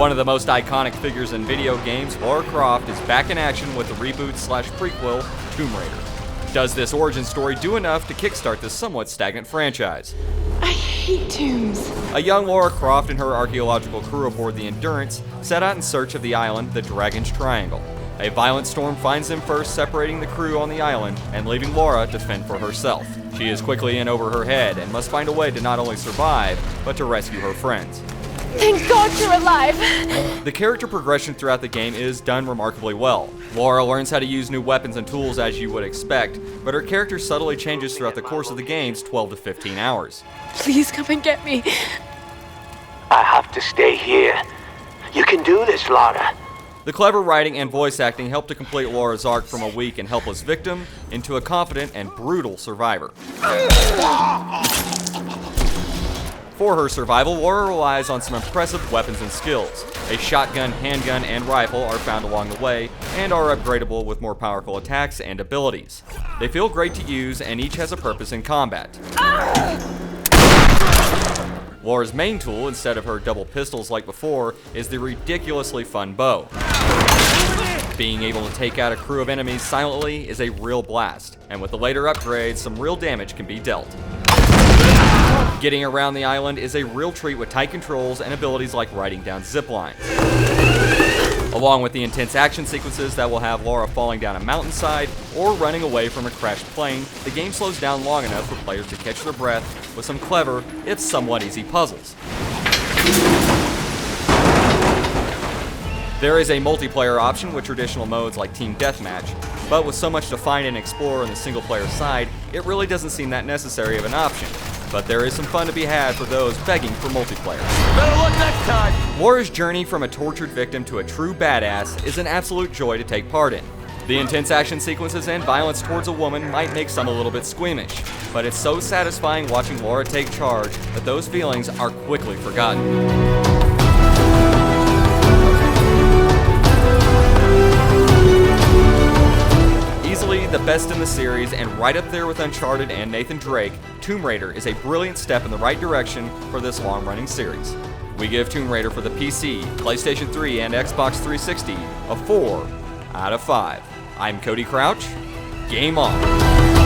One of the most iconic figures in video games, Lara Croft is back in action with the reboot/prequel Tomb Raider. Does this origin story do enough to kickstart this somewhat stagnant franchise? I hate tombs. A young Lara Croft and her archaeological crew aboard the Endurance set out in search of the island, the Dragon's Triangle. A violent storm finds them first, separating the crew on the island and leaving Lara to fend for herself. She is quickly in over her head and must find a way to not only survive, but to rescue her friends. Thank God you're alive. The character progression throughout the game is done remarkably well. Lara learns how to use new weapons and tools as you would expect, but her character subtly changes throughout the course of the game's 12 to 15 hours. Please come and get me. I have to stay here. You can do this, Lara. The clever writing and voice acting help to complete Lara's arc from a weak and helpless victim into a confident and brutal survivor. For her survival, Lara relies on some impressive weapons and skills. A shotgun, handgun, and rifle are found along the way, and are upgradable with more powerful attacks and abilities. They feel great to use, and each has a purpose in combat. Lara's main tool, instead of her double pistols like before, is the ridiculously fun bow. Being able to take out a crew of enemies silently is a real blast, and with the later upgrades, some real damage can be dealt. Getting around the island is a real treat with tight controls and abilities like riding down zip lines. Along with the intense action sequences that will have Lara falling down a mountainside or running away from a crashed plane, the game slows down long enough for players to catch their breath with some clever, if somewhat easy puzzles. There is a multiplayer option with traditional modes like Team Deathmatch, but with so much to find and explore on the single-player side, it really doesn't seem that necessary of an option. But there is some fun to be had for those begging for multiplayer. Better luck next time. Lara's journey from a tortured victim to a true badass is an absolute joy to take part in. The intense action sequences and violence towards a woman might make some a little bit squeamish, but it's so satisfying watching Lara take charge that those feelings are quickly forgotten. Easily the best in the series, and right up there with Uncharted and Nathan Drake, Tomb Raider is a brilliant step in the right direction for this long-running series. We give Tomb Raider for the PC, PlayStation 3, and Xbox 360 a 4 out of 5. I'm Cody Crouch. Game on!